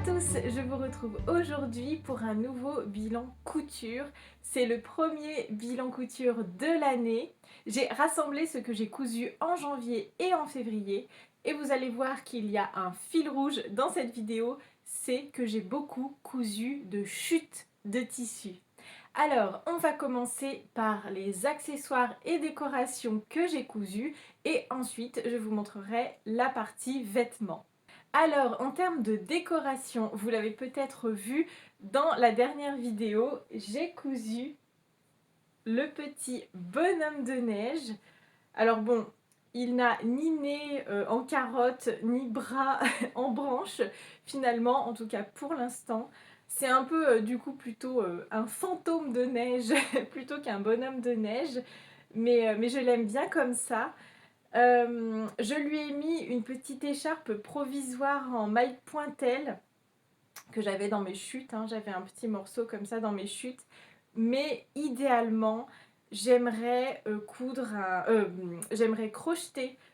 tous, je vous retrouve aujourd'hui pour un nouveau bilan couture. C'est le premier bilan couture de l'année. J'ai rassemblé ce que j'ai cousu en janvier et en février et vous allez voir qu'il y a un fil rouge dans cette vidéo, c'est que j'ai beaucoup cousu de chutes de tissu. Alors, on va commencer par les accessoires et décorations que j'ai cousus et ensuite je vous montrerai la partie vêtements. Alors, en termes de décoration, vous l'avez peut-être vu dans la dernière vidéo, j'ai cousu le petit bonhomme de neige. Alors bon, il n'a ni nez en carotte, ni bras en branche, finalement, en tout cas pour l'instant. C'est un peu du coup plutôt un fantôme de neige plutôt qu'un bonhomme de neige, mais je l'aime bien comme ça. Je lui ai mis une petite écharpe provisoire en maille pointelle que j'avais dans mes chutes, hein. J'avais un petit morceau comme ça dans mes chutes. Mais idéalement, j'aimerais j'aimerais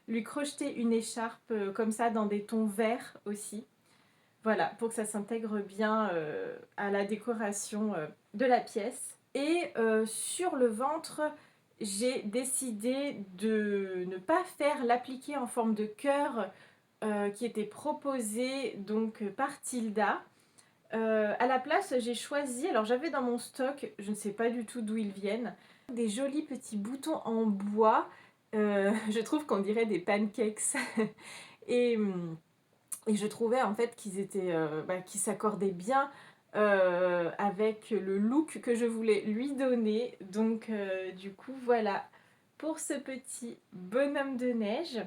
lui crocheter une écharpe comme ça dans des tons verts aussi. Voilà, pour que ça s'intègre bien à la décoration de la pièce. Et sur le ventre, j'ai décidé de ne pas faire l'appliqué en forme de cœur qui était proposé donc par Tilda. À la place, j'ai choisi, alors j'avais dans mon stock, je ne sais pas du tout d'où ils viennent, des jolis petits boutons en bois. Je trouve qu'on dirait des pancakes. et, et je trouvais en fait qu'ils s'accordaient bien avec le look que je voulais lui donner. Donc du coup voilà pour ce petit bonhomme de neige.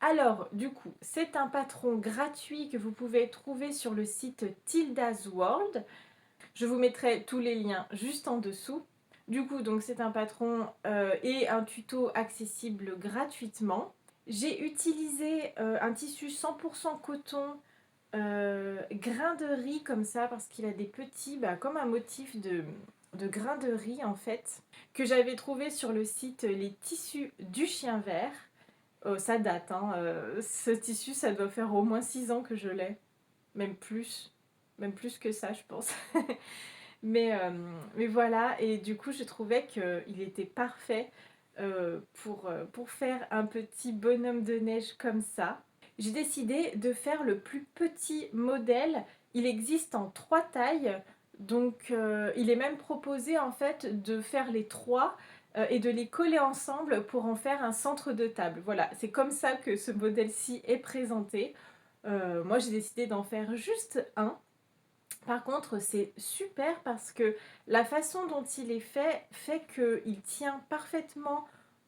Alors, du coup, c'est un patron gratuit que vous pouvez trouver sur le site Tilda's World. Je vous mettrai tous les liens juste en dessous. Du coup, donc c'est un patron et un tuto accessible gratuitement. J'ai utilisé un tissu 100% coton, grain de riz comme ça, parce qu'il a des petits, comme un motif de grain de riz en fait, que j'avais trouvé sur le site Les Tissus du Chien Vert. Ça date, hein. Ce tissu, ça doit faire au moins 6 ans que je l'ai. Même plus que ça, je pense. mais, euh, mais voilà, et du coup, je trouvais qu'il était parfait pour faire un petit bonhomme de neige comme ça. J'ai décidé de faire le plus petit modèle. Il existe en 3 tailles, donc il est même proposé en fait de faire les 3 et de les coller ensemble pour en faire un centre de table. Voilà, c'est comme ça que ce modèle-ci est présenté. Moi, j'ai décidé d'en faire juste un. Par contre, c'est super parce que la façon dont il est fait qu'il tient parfaitement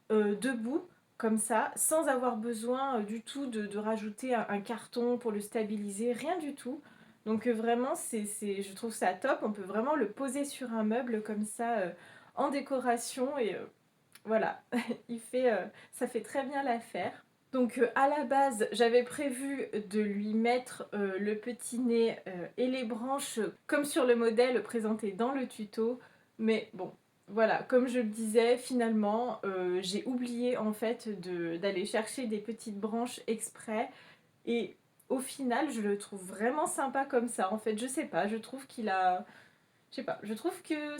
debout, comme ça, sans avoir besoin du tout de rajouter un carton pour le stabiliser, rien du tout. Donc vraiment, je trouve ça top. On peut vraiment le poser sur un meuble comme ça, en décoration. Et voilà, ça fait très bien l'affaire. Donc à la base, j'avais prévu de lui mettre le petit nez et les branches comme sur le modèle présenté dans le tuto. Mais bon, voilà, comme je le disais, finalement, j'ai oublié en fait d'aller chercher des petites branches exprès. Et au final, je le trouve vraiment sympa comme ça. En fait, je sais pas, je trouve qu'il a... Je sais pas, je trouve que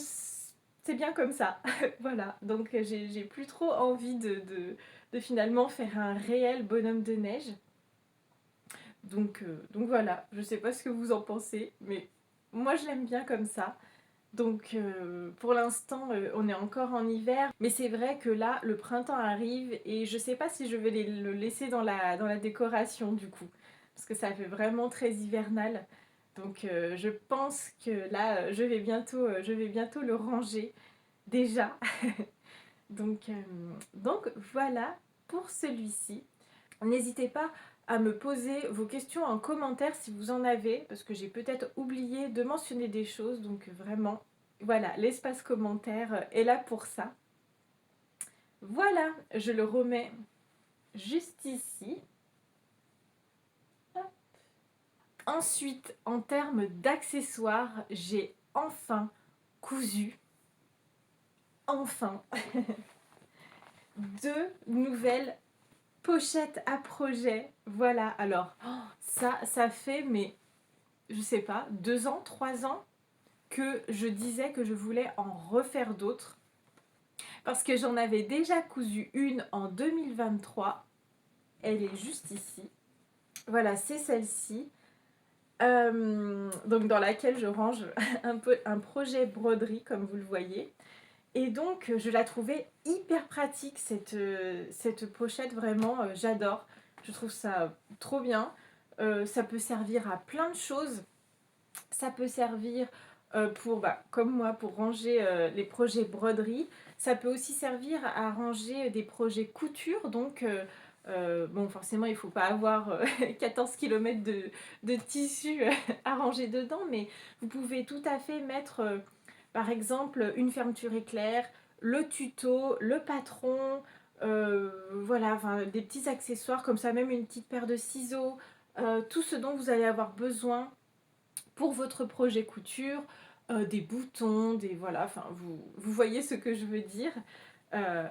c'est bien comme ça. Voilà, donc j'ai plus trop envie de finalement faire un réel bonhomme de neige. Donc voilà, je sais pas ce que vous en pensez, mais moi je l'aime bien comme ça. Donc pour l'instant on est encore en hiver, mais c'est vrai que là le printemps arrive et je sais pas si je vais le laisser dans la décoration du coup, parce que ça fait vraiment très hivernal. Donc je pense que là je vais bientôt le ranger déjà. Donc voilà pour celui-ci. N'hésitez pas à me poser vos questions en commentaire si vous en avez, parce que j'ai peut-être oublié de mentionner des choses, donc vraiment, voilà, l'espace commentaire est là pour ça. Voilà, je le remets juste ici. Hop. Ensuite, en termes d'accessoires, j'ai enfin cousu, enfin, deux nouvelles pochettes à projet. Voilà, alors, ça fait mais je sais pas, 2 ans, 3 ans, que je disais que je voulais en refaire d'autres. Parce que j'en avais déjà cousu une en 2023. Elle est juste ici. Voilà, c'est celle-ci. Donc dans laquelle je range un peu un projet broderie, comme vous le voyez. Et donc, je la trouvais hyper pratique, cette pochette, vraiment, j'adore. Je trouve ça trop bien. Ça peut servir à plein de choses. Ça peut servir pour, bah, comme moi, pour ranger les projets broderie. Ça peut aussi servir à ranger des projets couture. Donc, bon, forcément, il ne faut pas avoir 14 km de tissu à ranger dedans, mais vous pouvez tout à fait mettre, par exemple, une fermeture éclair, le tuto, le patron, voilà, enfin, des petits accessoires comme ça, même une petite paire de ciseaux, tout ce dont vous allez avoir besoin pour votre projet couture, des boutons, des voilà, enfin vous voyez ce que je veux dire.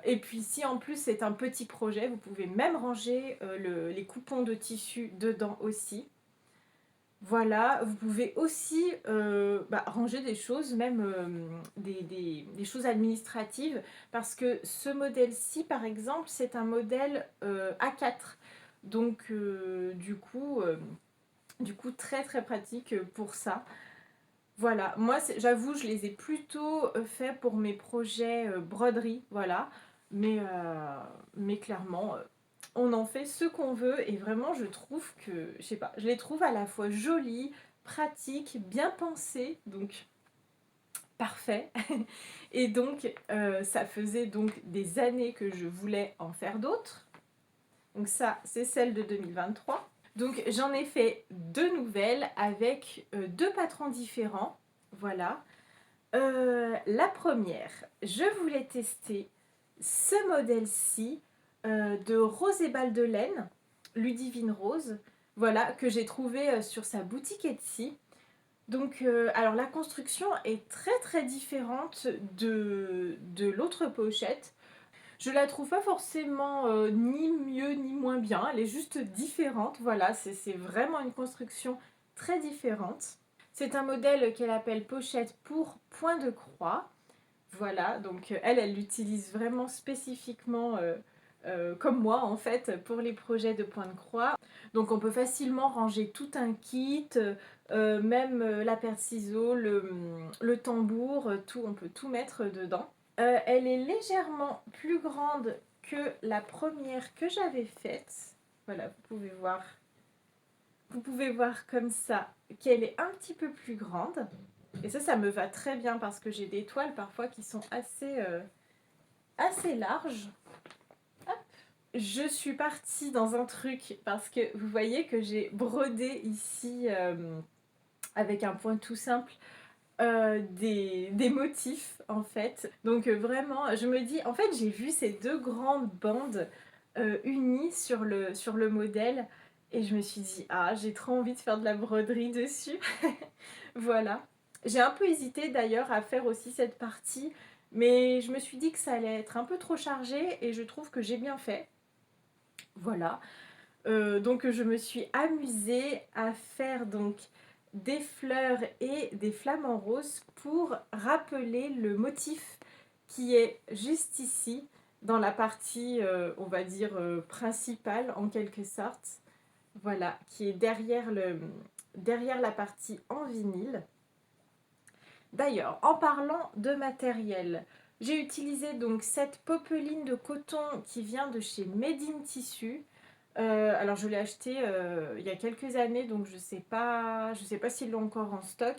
Et puis si en plus c'est un petit projet, vous pouvez même ranger les coupons de tissu dedans aussi. Voilà, vous pouvez aussi ranger des choses, même des choses administratives, parce que ce modèle-ci, par exemple, c'est un modèle A4. Donc, du coup, très très pratique pour ça. Voilà, moi j'avoue, je les ai plutôt faits pour mes projets broderie, voilà. Mais clairement, on en fait ce qu'on veut et vraiment je trouve que, je sais pas, je les trouve à la fois jolies, pratiques, bien pensées, donc parfait. Et donc ça faisait donc des années que je voulais en faire d'autres. Donc ça, c'est celle de 2023. Donc j'en ai fait 2 nouvelles avec 2 patrons différents. Voilà. La première, je voulais tester ce modèle-ci de Rose et Balle de laine, Ludivine Rose, voilà, que j'ai trouvé sur sa boutique Etsy. Donc, alors la construction est très très différente de l'autre pochette. Je la trouve pas forcément ni mieux ni moins bien, elle est juste différente, voilà, c'est vraiment une construction très différente. C'est un modèle qu'elle appelle pochette pour point de croix. Voilà, donc elle l'utilise vraiment spécifiquement comme moi en fait pour les projets de point de croix. Donc on peut facilement ranger tout un kit, même la paire de ciseaux, le tambour, tout, on peut tout mettre dedans. Elle est légèrement plus grande que la première que j'avais faite. Voilà, vous pouvez voir comme ça qu'elle est un petit peu plus grande. Et ça me va très bien parce que j'ai des toiles parfois qui sont assez larges. Hop. Je suis partie dans un truc parce que vous voyez que j'ai brodé ici avec un point tout simple des motifs en fait. Donc vraiment, je me dis, en fait j'ai vu ces 2 grandes bandes unies sur le modèle et je me suis dit, ah j'ai trop envie de faire de la broderie dessus. Voilà. J'ai un peu hésité d'ailleurs à faire aussi cette partie, mais je me suis dit que ça allait être un peu trop chargé et je trouve que j'ai bien fait. Voilà. Donc je me suis amusée à faire donc des fleurs et des flamants roses pour rappeler le motif qui est juste ici dans la partie on va dire principale en quelque sorte. Voilà, qui est derrière la partie en vinyle. D'ailleurs, en parlant de matériel, j'ai utilisé donc cette popeline de coton qui vient de chez Made in Tissu. Alors je l'ai acheté il y a quelques années, donc je sais pas s'ils l'ont encore en stock,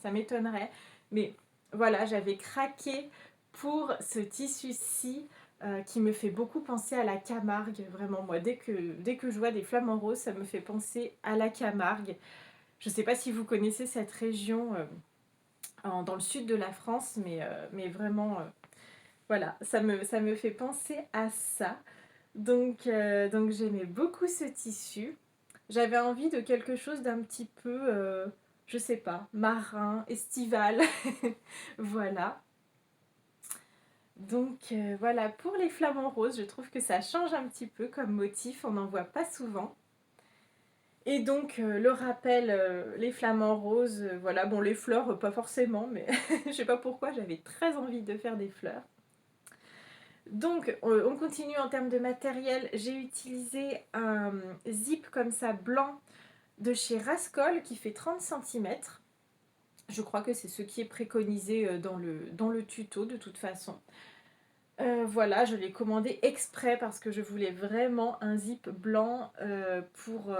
ça m'étonnerait. Mais voilà, j'avais craqué pour ce tissu-ci qui me fait beaucoup penser à la Camargue. Vraiment, moi, dès que je vois des flamants roses, ça me fait penser à la Camargue. Je ne sais pas si vous connaissez cette région dans le sud de la France, mais vraiment, voilà, ça me fait penser à ça. Donc j'aimais beaucoup ce tissu. J'avais envie de quelque chose d'un petit peu, je sais pas, marin, estival. Voilà. Donc voilà, pour les flamants roses, je trouve que ça change un petit peu comme motif, on n'en voit pas souvent. Et donc le rappel, les flamants roses, voilà, bon les fleurs, pas forcément, mais je sais pas pourquoi, j'avais très envie de faire des fleurs. Donc on continue en termes de matériel. J'ai utilisé un zip comme ça blanc de chez Rascol qui fait 30 cm. Je crois que c'est ce qui est préconisé dans le tuto de toute façon. Voilà, je l'ai commandé exprès parce que je voulais vraiment un zip blanc pour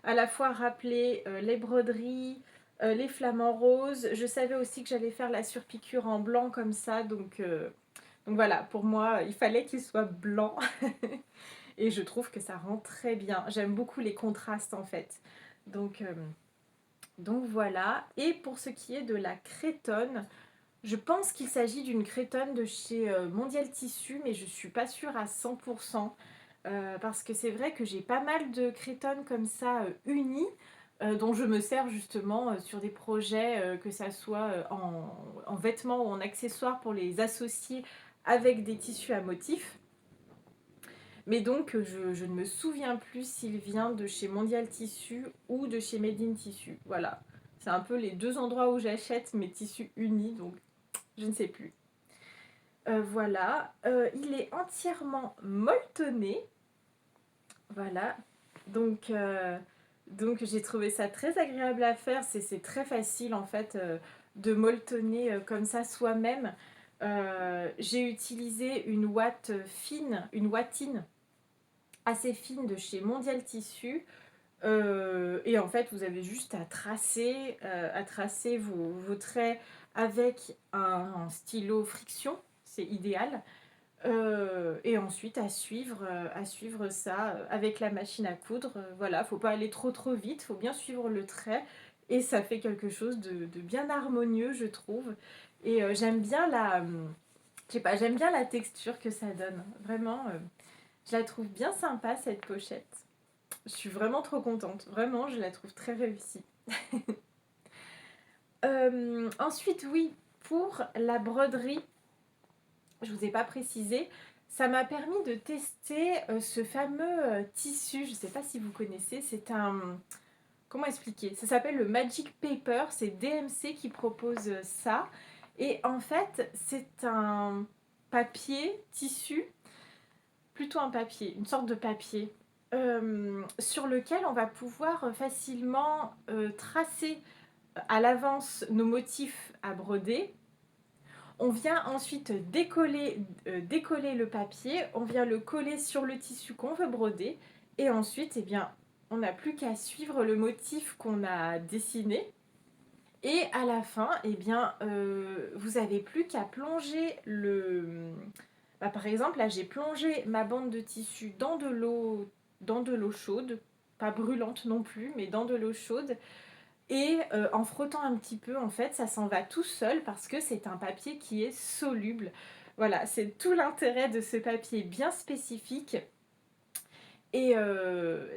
à la fois rappeler les broderies, les flamants roses. Je savais aussi que j'allais faire la surpiqûre en blanc comme ça, donc voilà, pour moi, il fallait qu'il soit blanc. Et je trouve que ça rend très bien. J'aime beaucoup les contrastes en fait. Donc, euh, donc voilà. Et pour ce qui est de la crétonne, je pense qu'il s'agit d'une crétonne de chez Mondial Tissu, mais je ne suis pas sûre à 100%. Parce que c'est vrai que j'ai pas mal de crétonnes comme ça unies, dont je me sers justement sur des projets, que ça soit en vêtements ou en accessoires pour les associer avec des tissus à motifs. Mais donc je ne me souviens plus s'il vient de chez Mondial Tissu ou de chez Made in Tissu. Voilà. C'est un peu les deux endroits où j'achète mes tissus unis, donc je ne sais plus. Voilà, il est entièrement molletonné. Voilà, donc, donc j'ai trouvé ça très agréable à faire. C'est très facile en fait de molletonner comme ça soi-même. J'ai utilisé une ouate fine, une ouatine assez fine de chez Mondial Tissu. Et en fait, vous avez juste à tracer vos traits avec un stylo friction, c'est idéal. Et ensuite à suivre ça avec la machine à coudre. Voilà, faut pas aller trop vite, faut bien suivre le trait et ça fait quelque chose de bien harmonieux, je trouve. Et j'aime bien je sais pas, j'aime bien la texture que ça donne. Vraiment, je la trouve bien sympa cette pochette. Je suis vraiment trop contente. Vraiment, je la trouve très réussie. Ensuite, oui, pour la broderie, je vous ai pas précisé, ça m'a permis de tester ce fameux tissu. Je ne sais pas si vous connaissez. C'est un... Comment expliquer? Ça s'appelle le Magic Paper. C'est DMC qui propose ça. Et en fait, c'est un papier, tissu, plutôt un papier, une sorte de papier, sur lequel on va pouvoir facilement tracer à l'avance nos motifs à broder. On vient ensuite décoller le papier, on vient le coller sur le tissu qu'on veut broder et ensuite eh bien, on n'a plus qu'à suivre le motif qu'on a dessiné et à la fin eh bien, vous n'avez plus qu'à plonger par exemple là j'ai plongé ma bande de tissu dans de l'eau chaude, pas brûlante non plus mais dans de l'eau chaude. Et en frottant un petit peu, en fait, ça s'en va tout seul parce que c'est un papier qui est soluble. Voilà, c'est tout l'intérêt de ce papier bien spécifique. Et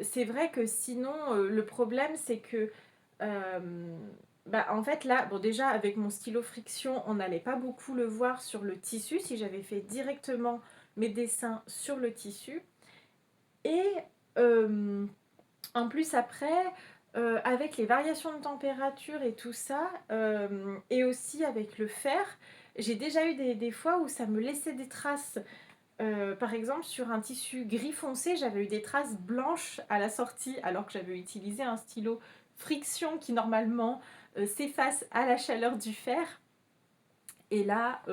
c'est vrai que sinon, le problème, c'est que, euh, en fait, là, bon, déjà, avec mon stylo friction, on n'allait pas beaucoup le voir sur le tissu si j'avais fait directement mes dessins sur le tissu. Et euh, en plus, après, avec les variations de température et tout ça, et aussi avec le fer, j'ai déjà eu des fois où ça me laissait des traces. Par exemple, sur un tissu gris foncé, j'avais eu des traces blanches à la sortie, alors que j'avais utilisé un stylo friction qui normalement s'efface à la chaleur du fer. Et là,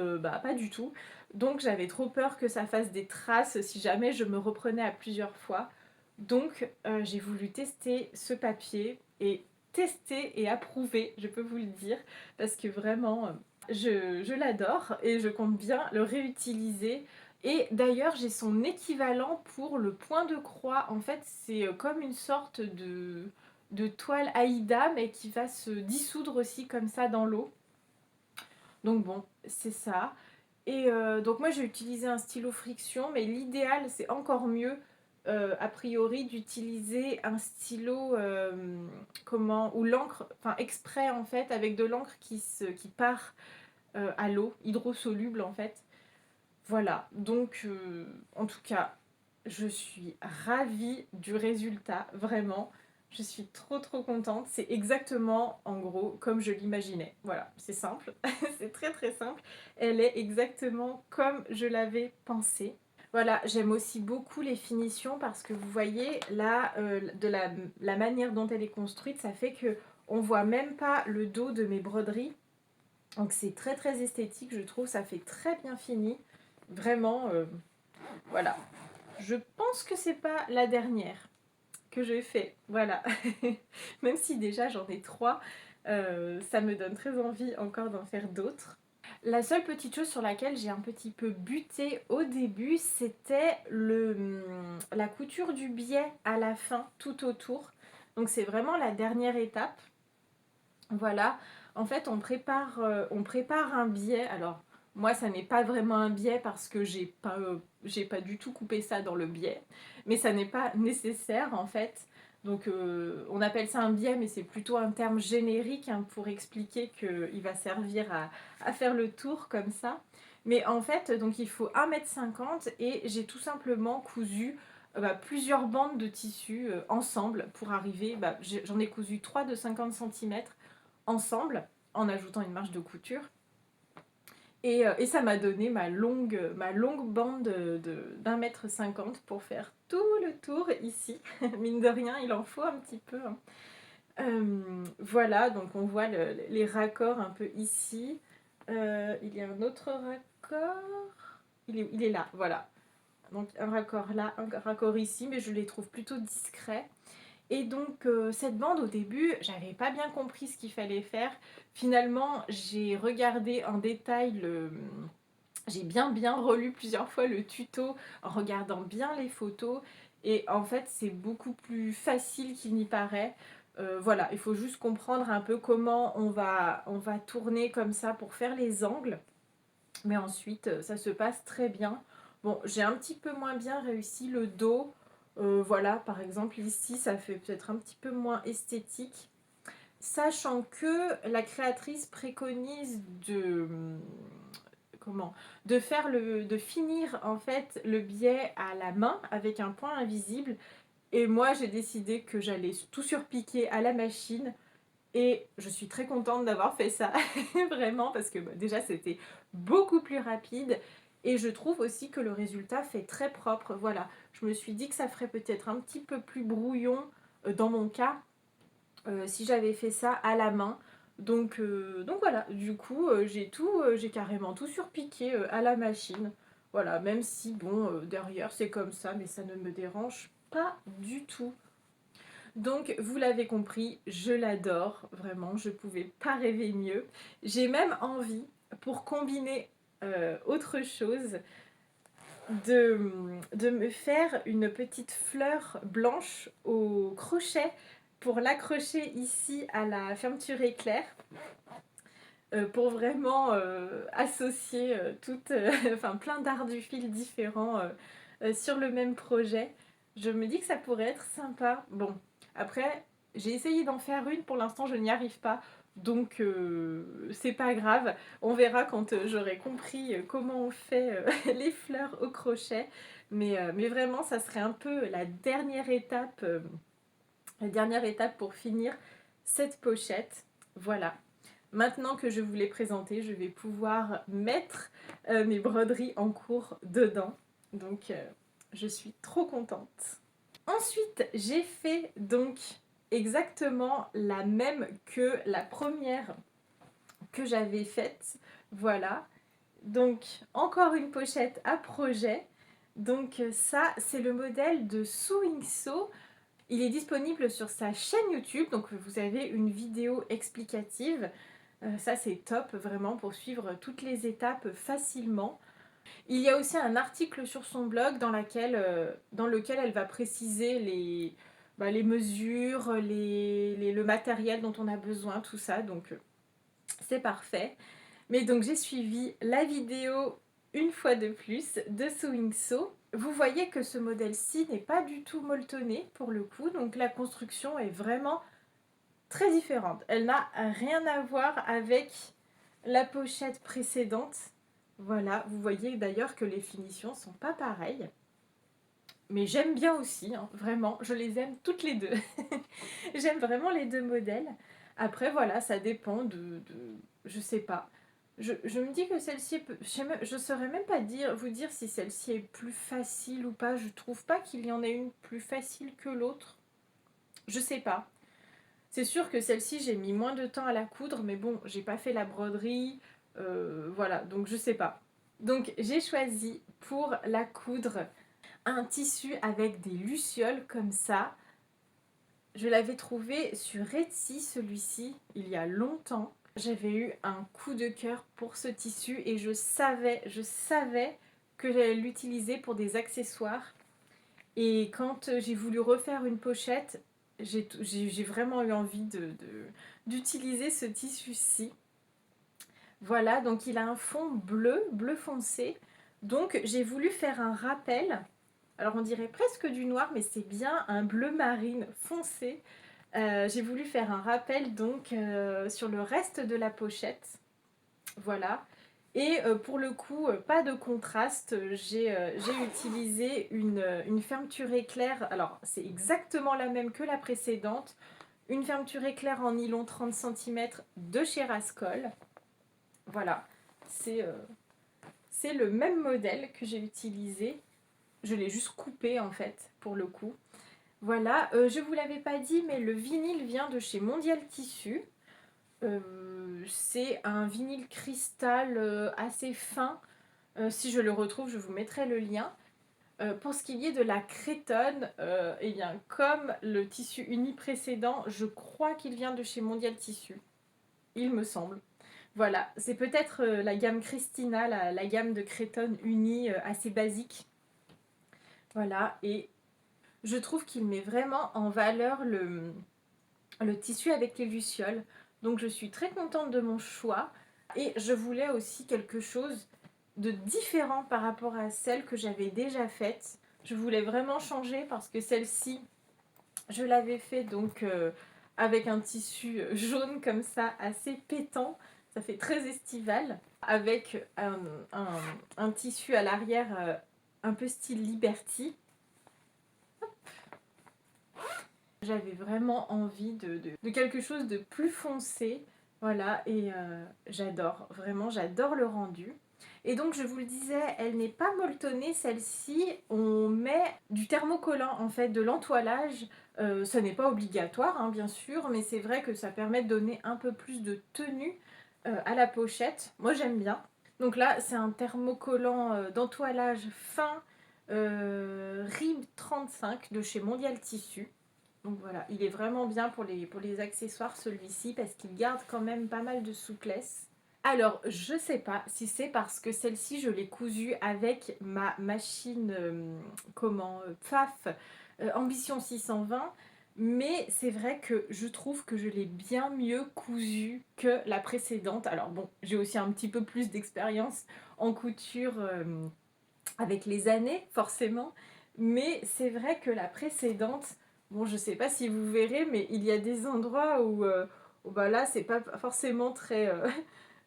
pas du tout. Donc j'avais trop peur que ça fasse des traces si jamais je me reprenais à plusieurs fois. Donc j'ai voulu tester ce papier et tester et approuver, je peux vous le dire, parce que vraiment, je l'adore et je compte bien le réutiliser. Et d'ailleurs, j'ai son équivalent pour le point de croix. En fait, c'est comme une sorte de toile Aïda, mais qui va se dissoudre aussi comme ça dans l'eau. Donc bon, c'est ça. Et donc moi j'ai utilisé un stylo friction, mais l'idéal c'est encore mieux a priori d'utiliser un stylo ou l'encre, enfin exprès en fait avec de l'encre qui part à l'eau, hydrosoluble en fait. Voilà, donc en tout cas je suis ravie du résultat, vraiment. Je suis trop contente. C'est exactement, en gros, comme je l'imaginais. Voilà, c'est simple. C'est très simple. Elle est exactement comme je l'avais pensé. Voilà, j'aime aussi beaucoup les finitions parce que vous voyez, là, la manière dont elle est construite, ça fait que on voit même pas le dos de mes broderies. Donc c'est très esthétique, je trouve. Ça fait très bien fini. Vraiment, voilà. Je pense que c'est pas la dernière que je fais. Voilà. Même si déjà j'en ai 3, ça me donne très envie encore d'en faire d'autres. La seule petite chose sur laquelle j'ai un petit peu buté au début, c'était la couture du biais à la fin, tout autour. Donc c'est vraiment la dernière étape. Voilà. En fait, on prépare un biais. Alors, moi, ça n'est pas vraiment un biais parce que j'ai pas du tout coupé ça dans le biais. Mais ça n'est pas nécessaire, en fait. Donc, on appelle ça un biais, mais c'est plutôt un terme générique hein, pour expliquer qu'il va servir à faire le tour comme ça. Mais en fait, donc il faut 1,50 m et j'ai tout simplement cousu plusieurs bandes de tissu ensemble pour arriver. J'en ai cousu 3 de 50 cm ensemble en ajoutant une marge de couture. Et ça m'a donné ma longue bande d'1,50 m pour faire tout le tour ici. Mine de rien, il en faut un petit peu. Hein. Voilà, donc on voit les raccords un peu ici. Il y a un autre raccord. Il est là, voilà. Donc un raccord là, un raccord ici, mais je les trouve plutôt discrets. Et donc cette bande au début, j'avais pas bien compris ce qu'il fallait faire. Finalement, j'ai regardé en détail j'ai bien relu plusieurs fois le tuto en regardant bien les photos. Et en fait, c'est beaucoup plus facile qu'il n'y paraît. Voilà, il faut juste comprendre un peu comment on va tourner comme ça pour faire les angles. Mais ensuite, ça se passe très bien. Bon, j'ai un petit peu moins bien réussi le dos. Voilà, par exemple, ici, ça fait peut-être un petit peu moins esthétique. Sachant que la créatrice préconise comment de finir en fait le biais à la main avec un point invisible. Et moi, j'ai décidé que j'allais tout surpiquer à la machine. Et je suis très contente d'avoir fait ça, vraiment, parce que déjà c'était beaucoup plus rapide. Et je trouve aussi que le résultat fait très propre. Voilà, je me suis dit que ça ferait peut-être un petit peu plus brouillon dans mon cas si j'avais fait ça à la main. Donc voilà, du coup j'ai carrément tout surpiqué à la machine. Voilà, même si bon, derrière c'est comme ça, mais ça ne me dérange pas du tout. Donc, vous l'avez compris, je l'adore, vraiment, je pouvais pas rêver mieux. J'ai même envie, pour combiner autre chose, de me faire une petite fleur blanche au crochet pour l'accrocher ici à la fermeture éclair. Pour vraiment associer enfin, plein d'arts du fil différents sur le même projet. Je me dis que ça pourrait être sympa. Bon, après, j'ai essayé d'en faire une, pour l'instant je n'y arrive pas. Donc c'est pas grave, on verra quand j'aurai compris comment on fait les fleurs au crochet. Mais vraiment, ça serait un peu la dernière étape pour finir cette pochette. Voilà. Maintenant que je vous l'ai présenté, je vais pouvoir mettre mes broderies en cours dedans. Donc, je suis trop contente. Ensuite, j'ai fait donc exactement la même que la première que j'avais faite. Voilà. Donc, encore une pochette à projet. Donc, ça, c'est le modèle de Sewing Sew. Il est disponible sur sa chaîne YouTube. Donc, vous avez une vidéo explicative. Ça c'est top vraiment pour suivre toutes les étapes facilement. Il y a aussi un article sur son blog dans lequel elle va préciser les mesures, le matériel dont on a besoin, tout ça. Donc c'est parfait. Mais donc j'ai suivi la vidéo une fois de plus de Sewing Sew. Vous voyez que ce modèle-ci n'est pas du tout molletonné pour le coup. Donc la construction est vraiment très différente. Elle n'a rien à voir avec la pochette précédente. Voilà, vous voyez d'ailleurs que les finitions sont pas pareilles. mais j'aime bien aussi, hein, vraiment, je les aime toutes les deux. J'aime vraiment les deux modèles. Après, voilà, ça dépend je sais pas. Je me dis que celle-ci, je saurais même pas vous dire si celle-ci est plus facile ou pas. Je trouve pas qu'il y en ait une plus facile que l'autre. Je sais pas. C'est sûr que celle-ci, j'ai mis moins de temps à la coudre, mais bon, j'ai pas fait la broderie. Voilà, donc je sais pas. Donc j'ai choisi pour la coudre un tissu avec des lucioles comme ça. Je l'avais trouvé sur Etsy, celui-ci, il y a longtemps. J'avais eu un coup de cœur pour ce tissu et je savais que j'allais l'utiliser pour des accessoires. Et quand j'ai voulu refaire une pochette, j'ai vraiment eu envie d'utiliser ce tissu-ci. Voilà, donc il a un fond bleu, bleu foncé. Donc j'ai voulu faire un rappel. Alors on dirait presque du noir, mais c'est bien un bleu marine foncé. J'ai voulu faire un rappel donc sur le reste de la pochette. Voilà. Et pour le coup, pas de contraste. J'ai utilisé une fermeture éclair. Alors c'est exactement la même que la précédente. Une fermeture éclair en nylon 30 cm de chez Rascol. Voilà. C'est euh, c'est le même modèle que j'ai utilisé. Je l'ai juste coupé en fait, pour le coup. Voilà, je vous l'avais pas dit, mais le vinyle vient de chez Mondial Tissu. C'est un vinyle cristal assez fin. Si je le retrouve, je vous mettrai le lien. Pour ce qui est de la crétonne, eh bien, comme le tissu uni précédent, je crois qu'il vient de chez Mondial Tissu. Il me semble. Voilà, c'est peut-être la gamme Christina, la gamme de crétonne unie assez basique. Voilà, et je trouve qu'il met vraiment en valeur le tissu avec les lucioles. Donc je suis très contente de mon choix. Et je voulais aussi quelque chose de différent par rapport à celle que j'avais déjà faite. Je voulais vraiment changer parce que celle-ci, je l'avais fait donc avec un tissu jaune comme ça, assez pétant. Ça fait très estival. Avec un tissu à l'arrière un peu style Liberty. J'avais vraiment envie de quelque chose de plus foncé. Voilà, et j'adore, vraiment, j'adore le rendu. Et donc, je vous le disais, elle n'est pas molletonnée, celle-ci. On met du thermocollant, en fait, de l'entoilage. Ce n'est pas obligatoire, hein, bien sûr, mais c'est vrai que ça permet de donner un peu plus de tenue à la pochette. Moi, j'aime bien. Donc là, c'est un thermocollant d'entoilage fin RIB 35 de chez Mondial Tissu. Donc voilà, il est vraiment bien pour les accessoires celui-ci parce qu'il garde quand même pas mal de souplesse. Alors, je sais pas si c'est parce que celle-ci, je l'ai cousue avec ma machine, PFAF Ambition 620. Mais c'est vrai que je trouve que je l'ai bien mieux cousue que la précédente. Alors bon, j'ai aussi un petit peu plus d'expérience en couture avec les années, forcément. Mais c'est vrai que la précédente, bon, je sais pas si vous verrez, mais il y a des endroits où bah là, c'est pas forcément très,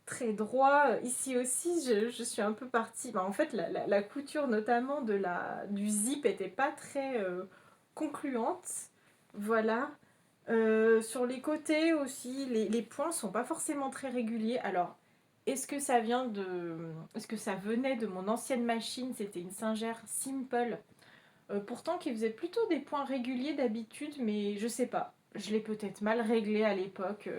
très droit. Ici aussi, je suis un peu partie. Bah, en fait, la couture, notamment du zip, était pas très concluante. Voilà. Sur les côtés aussi, les points sont pas forcément très réguliers. Alors, est-ce que ça venait de mon ancienne machine? C'était une Singer Simple. Pourtant, qui faisait plutôt des points réguliers d'habitude, mais je sais pas. Je l'ai peut-être mal réglé à l'époque.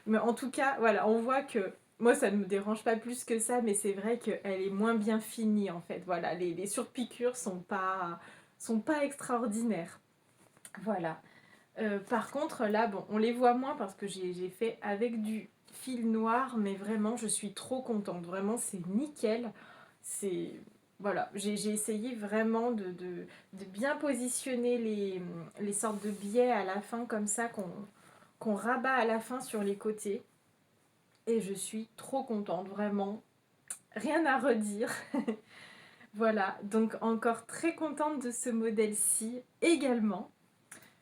Mais en tout cas, voilà, on voit que moi, ça ne me dérange pas plus que ça, mais c'est vrai qu'elle est moins bien finie en fait. Voilà, les surpiqûres sont pas extraordinaires. Voilà. Par contre, là, bon, on les voit moins parce que j'ai fait avec du fil noir, mais vraiment, je suis trop contente. Vraiment, c'est nickel. C'est... Voilà, j'ai essayé vraiment de bien positionner les sortes de biais à la fin, comme ça, qu'on rabat à la fin sur les côtés. Et je suis trop contente, vraiment. Rien à redire. Voilà, donc encore très contente de ce modèle-ci également.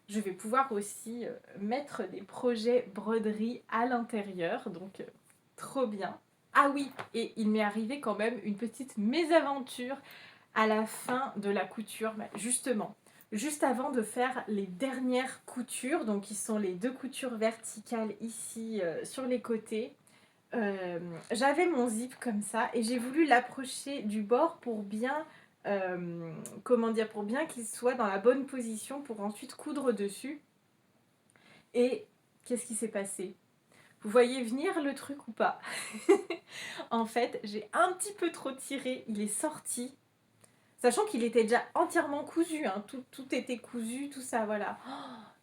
Je vais pouvoir aussi mettre des projets broderie à l'intérieur, donc trop bien. Ah oui, et il m'est arrivé quand même une petite mésaventure à la fin de la couture, bah, justement, juste avant de faire les dernières coutures, donc qui sont les 2 coutures verticales ici sur les côtés. J'avais mon zip comme ça et j'ai voulu l'approcher du bord pour bien, comment dire, pour bien qu'il soit dans la bonne position pour ensuite coudre dessus. Et qu'est-ce qui s'est passé? Vous voyez venir le truc ou pas? En fait, j'ai un petit peu trop tiré, il est sorti, sachant qu'il était déjà entièrement cousu, hein, tout était cousu, tout ça, voilà.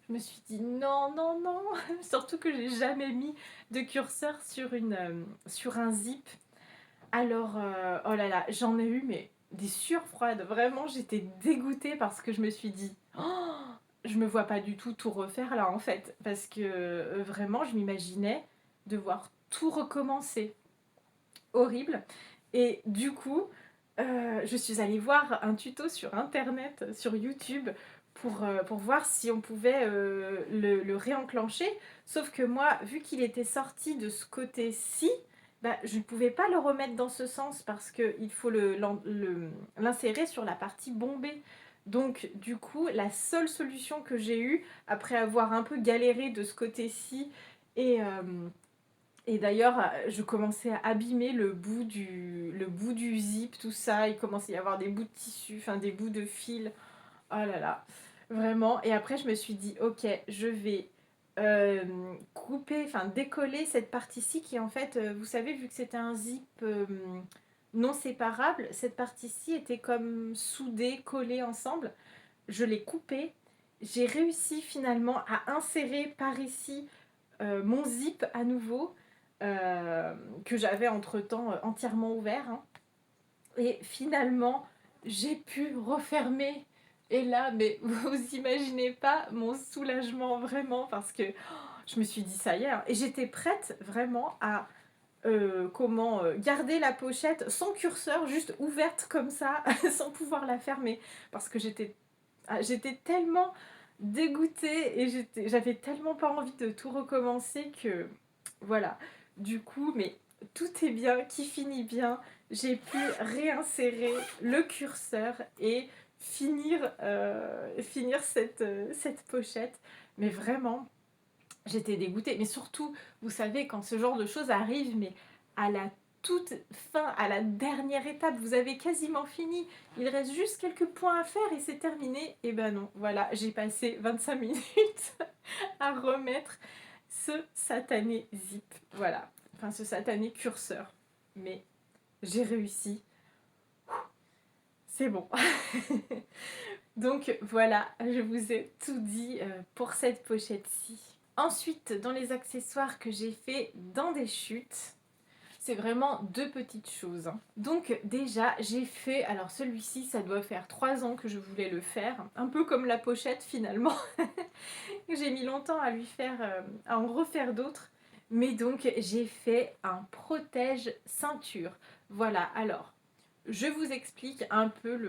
Je me suis dit non, non, non, surtout que j'ai jamais mis de curseur sur un zip. Alors, oh là là, j'en ai eu mais des sueurs froides. Vraiment, j'étais dégoûtée parce que je me suis dit, oh, je me vois pas du tout refaire là en fait, parce que vraiment, je m'imaginais devoir tout recommencer. Horrible. Et du coup, je suis allée voir un tuto sur internet, sur YouTube, pour voir si on pouvait le réenclencher. Sauf que moi, vu qu'il était sorti de ce côté-ci, bah, je ne pouvais pas le remettre dans ce sens parce qu'il faut l'insérer sur la partie bombée. Donc du coup, la seule solution que j'ai eue, après avoir un peu galéré de ce côté-ci, et, euh, et d'ailleurs, je commençais à abîmer le bout du zip, tout ça. Il commençait à y avoir des bouts de tissu, enfin des bouts de fil. Oh là là, vraiment. Et après, je me suis dit, ok, je vais couper, enfin décoller cette partie-ci qui, en fait, vous savez, vu que c'était un zip non séparable, cette partie-ci était comme soudée, collée ensemble. Je l'ai coupée. J'ai réussi finalement à insérer par ici mon zip à nouveau, euh, que j'avais entre-temps entièrement ouvert, hein. Et finalement, j'ai pu refermer. Et là, mais vous imaginez pas mon soulagement vraiment parce que je me suis dit ça y est, hein. Et j'étais prête vraiment à garder la pochette sans curseur, juste ouverte comme ça, sans pouvoir la fermer. Parce que j'étais tellement dégoûtée et j'avais tellement pas envie de tout recommencer que voilà. Du coup, mais tout est bien, qui finit bien. J'ai pu réinsérer le curseur et finir cette pochette. Mais vraiment, j'étais dégoûtée. Mais surtout, vous savez, quand ce genre de choses arrive, mais à la toute fin, à la dernière étape, vous avez quasiment fini. Il reste juste quelques points à faire et c'est terminé. Et ben non, voilà, j'ai passé 25 minutes à remettre ce satané zip. Voilà, enfin ce satané curseur. Mais j'ai réussi. C'est bon. Donc voilà, je vous ai tout dit pour cette pochette-ci. Ensuite, dans les accessoires que j'ai fait dans des chutes, c'est vraiment 2 petites choses, hein. Donc déjà, j'ai fait, alors celui-ci, ça doit faire 3 ans que je voulais le faire, un peu comme la pochette finalement. J'ai mis longtemps à lui faire, à en refaire d'autres. Mais donc, j'ai fait un protège ceinture. Voilà, alors, je vous explique un peu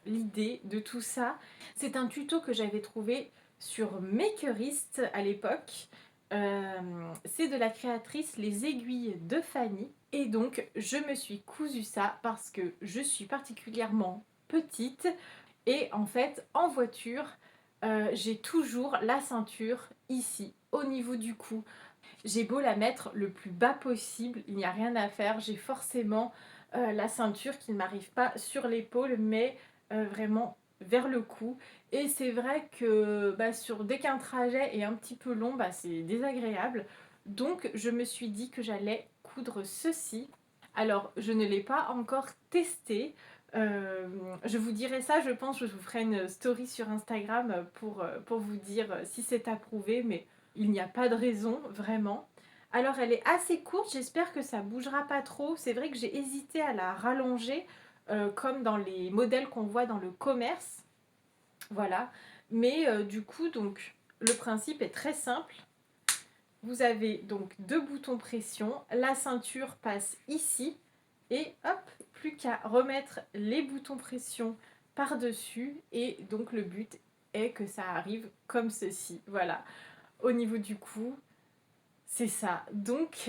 l'idée de tout ça. C'est un tuto que j'avais trouvé sur Makerist à l'époque. C'est de la créatrice Les Aiguilles de Fanny. Et donc, je me suis cousu ça parce que je suis particulièrement petite. Et en fait, en voiture, j'ai toujours la ceinture ici, au niveau du cou. J'ai beau la mettre le plus bas possible, il n'y a rien à faire. J'ai forcément la ceinture qui ne m'arrive pas sur l'épaule, mais vraiment vers le cou. Et c'est vrai que bah, dès qu'un trajet est un petit peu long, bah, c'est désagréable. Donc je me suis dit que j'allais coudre ceci. Alors je ne l'ai pas encore testé. Je vous dirai ça, je pense, je vous ferai une story sur Instagram pour vous dire si c'est approuvé, mais il n'y a pas de raison, vraiment. Alors elle est assez courte, j'espère que ça bougera pas trop. C'est vrai que j'ai hésité à la rallonger, comme dans les modèles qu'on voit dans le commerce. Voilà. Mais du coup, donc, le principe est très simple. Vous avez donc 2 boutons pression, la ceinture passe ici, et hop, plus qu'à remettre les boutons pression par-dessus, et donc le but est que ça arrive comme ceci. Voilà, au niveau du cou, c'est ça. Donc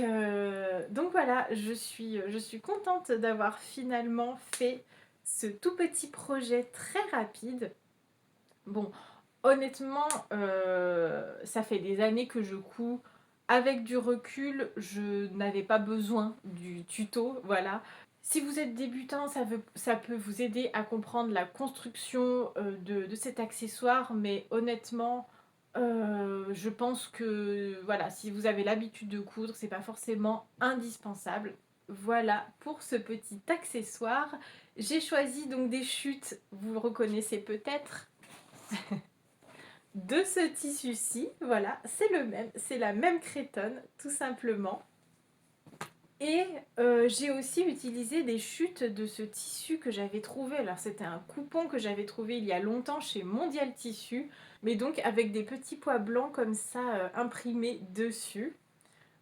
voilà, je suis contente d'avoir finalement fait ce tout petit projet très rapide. Bon, honnêtement, ça fait des années que je couds. Avec du recul, je n'avais pas besoin du tuto, voilà. Si vous êtes débutant, ça peut vous aider à comprendre la construction de cet accessoire, mais honnêtement, je pense que voilà, si vous avez l'habitude de coudre, c'est pas forcément indispensable. Voilà pour ce petit accessoire. J'ai choisi donc des chutes, vous le reconnaissez peut-être, de ce tissu-ci. Voilà, c'est le même, c'est la même crétonne, tout simplement. Et j'ai aussi utilisé des chutes de ce tissu que j'avais trouvé. Alors c'était un coupon que j'avais trouvé il y a longtemps chez Mondial Tissu, mais donc avec des petits pois blancs comme ça imprimés dessus.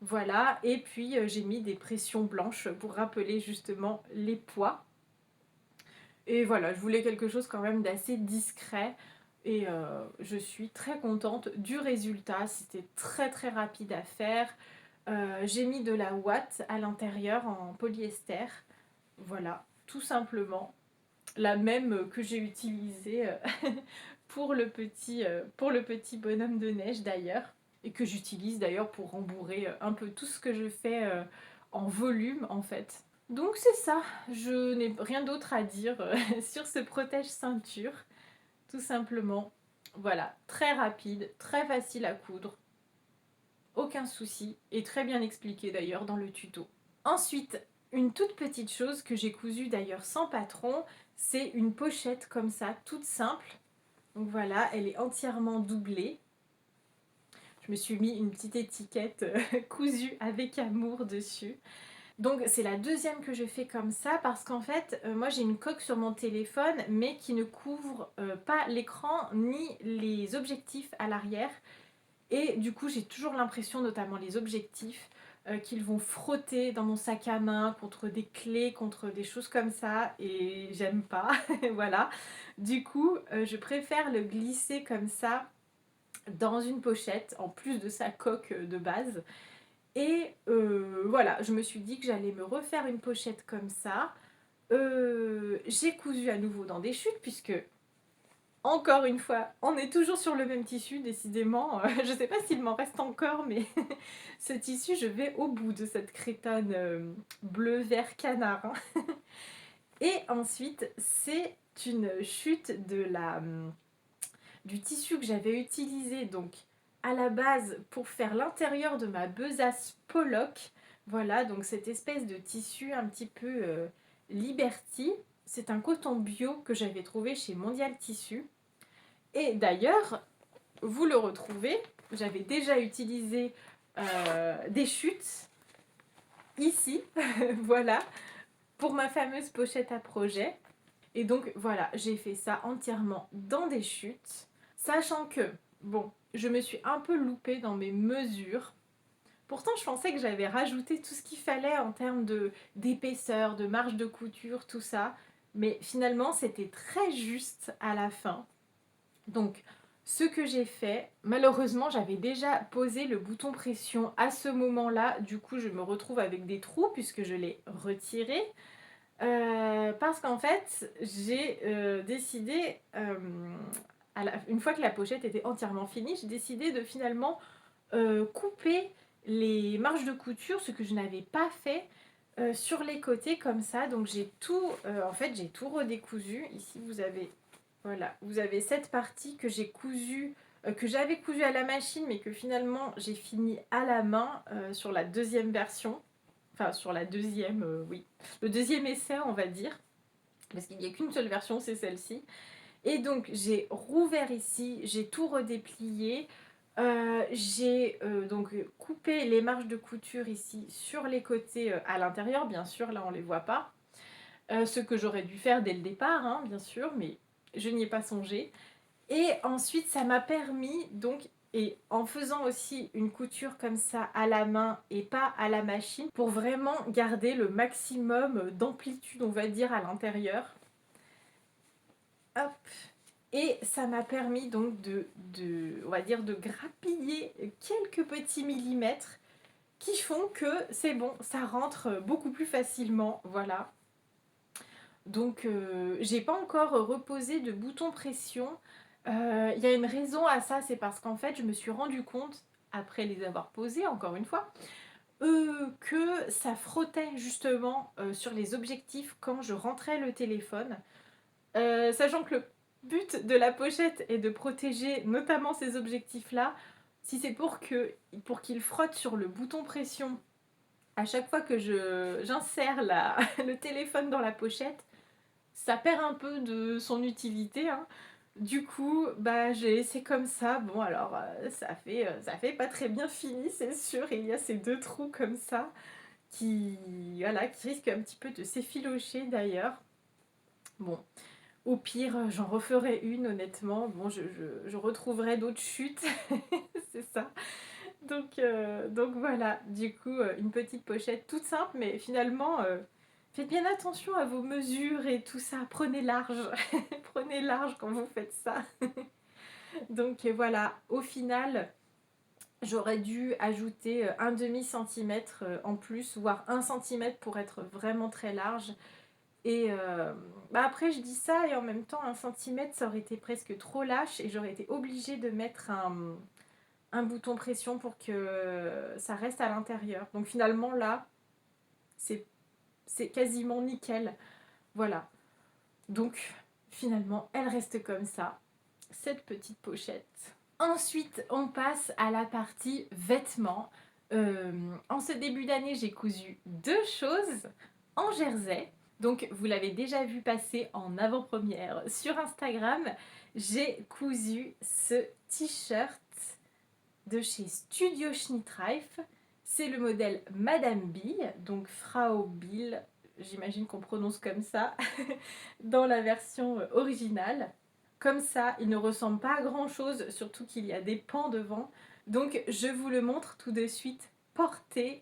Voilà, et puis j'ai mis des pressions blanches pour rappeler justement les pois. Et voilà, je voulais quelque chose quand même d'assez discret. Et je suis très contente du résultat. C'était très très rapide à faire. J'ai mis de la ouate à l'intérieur en polyester. Voilà, tout simplement. La même que j'ai utilisée pour le petit bonhomme de neige d'ailleurs. Et que j'utilise d'ailleurs pour rembourrer un peu tout ce que je fais en volume en fait. Donc c'est ça, je n'ai rien d'autre à dire sur ce protège ceinture, tout simplement. Voilà, très rapide, très facile à coudre, aucun souci, et très bien expliqué d'ailleurs dans le tuto. Ensuite, une toute petite chose que j'ai cousue d'ailleurs sans patron, c'est une pochette comme ça, toute simple. Donc voilà, elle est entièrement doublée. Je me suis mis une petite étiquette cousue avec amour dessus. Donc c'est la deuxième que je fais comme ça parce qu'en fait moi j'ai une coque sur mon téléphone mais qui ne couvre pas l'écran ni les objectifs à l'arrière et du coup j'ai toujours l'impression, notamment les objectifs, qu'ils vont frotter dans mon sac à main contre des clés, contre des choses comme ça et j'aime pas. Voilà, du coup je préfère le glisser comme ça dans une pochette en plus de sa coque de base. Et voilà, je me suis dit que j'allais me refaire une pochette comme ça. J'ai cousu à nouveau dans des chutes, puisque, encore une fois, on est toujours sur le même tissu, décidément. Je ne sais pas s'il m'en reste encore, mais ce tissu, je vais au bout de cette crétonne bleu-vert canard. Hein. Et ensuite, c'est une chute du tissu que j'avais utilisé, donc à la base pour faire l'intérieur de ma besace Pollock. Voilà, donc cette espèce de tissu un petit peu Liberty. C'est un coton bio que j'avais trouvé chez Mondial Tissu. Et d'ailleurs, vous le retrouvez, j'avais déjà utilisé des chutes ici, voilà, pour ma fameuse pochette à projet. Et donc voilà, j'ai fait ça entièrement dans des chutes, sachant que, bon, je me suis un peu loupée dans mes mesures. Pourtant, je pensais que j'avais rajouté tout ce qu'il fallait en termes d'épaisseur, de marge de couture, tout ça. Mais finalement, c'était très juste à la fin. Donc, ce que j'ai fait, malheureusement, j'avais déjà posé le bouton pression à ce moment-là. Du coup, je me retrouve avec des trous puisque je l'ai retiré. Parce qu'en fait, j'ai décidé, une fois que la pochette était entièrement finie, j'ai décidé de finalement couper les marges de couture, ce que je n'avais pas fait sur les côtés comme ça. Donc j'ai tout, en fait, j'ai tout redécousu. Ici, voilà, vous avez cette partie que j'ai cousue, que j'avais cousue à la machine, mais que finalement j'ai fini à la main sur la deuxième version. Enfin, sur la deuxième, oui. Le deuxième essai, on va dire. Parce qu'il n'y a qu'une seule version, c'est celle-ci. Et donc, j'ai rouvert ici, j'ai tout redéplié. J'ai donc coupé les marges de couture ici sur les côtés à l'intérieur. Bien sûr, là, on ne les voit pas. Ce que j'aurais dû faire dès le départ, hein, bien sûr, mais je n'y ai pas songé. Et ensuite, ça m'a permis, donc, et en faisant aussi une couture comme ça à la main et pas à la machine, pour vraiment garder le maximum d'amplitude, on va dire, à l'intérieur. Hop. Et ça m'a permis donc on va dire, de grappiller quelques petits millimètres qui font que c'est bon, ça rentre beaucoup plus facilement, voilà. Donc j'ai pas encore reposé de bouton pression. Il y a une raison à ça, c'est parce qu'en fait je me suis rendu compte, après les avoir posés encore une fois, que ça frottait justement sur les objectifs quand je rentrais le téléphone. Sachant que le but de la pochette est de protéger notamment ces objectifs-là, si c'est pour qu'ils frottent sur le bouton pression à chaque fois que j'insère le téléphone dans la pochette, ça perd un peu de son utilité, hein. Du coup, bah j'ai laissé comme ça. Bon alors ça fait pas très bien fini, c'est sûr. Il y a ces deux trous comme ça qui voilà qui risquent un petit peu de s'effilocher d'ailleurs. Bon, au pire, j'en referai une honnêtement. Bon, je retrouverai d'autres chutes, c'est ça. Donc voilà, du coup, une petite pochette toute simple, mais finalement, faites bien attention à vos mesures et tout ça. Prenez large, prenez large quand vous faites ça. Donc voilà, au final, j'aurais dû ajouter un demi-centimètre en plus, voire 1 centimètre pour être vraiment très large. Et bah après, je dis ça et en même temps, 1 centimètre, ça aurait été presque trop lâche et j'aurais été obligée de mettre un bouton pression pour que ça reste à l'intérieur. Donc finalement, là, c'est c'est quasiment nickel. Voilà. Donc finalement, elle reste comme ça, cette petite pochette. Ensuite, on passe à la partie vêtements. En ce début d'année, j'ai cousu deux choses en jersey. Donc, vous l'avez déjà vu passer en avant-première sur Instagram. J'ai cousu ce t-shirt de chez Studio Schnittreif. C'est le modèle Madame Bill, donc Frau Bill, j'imagine qu'on prononce comme ça, dans la version originale. Comme ça, il ne ressemble pas à grand chose, surtout qu'il y a des pans devant. Donc je vous le montre tout de suite porté.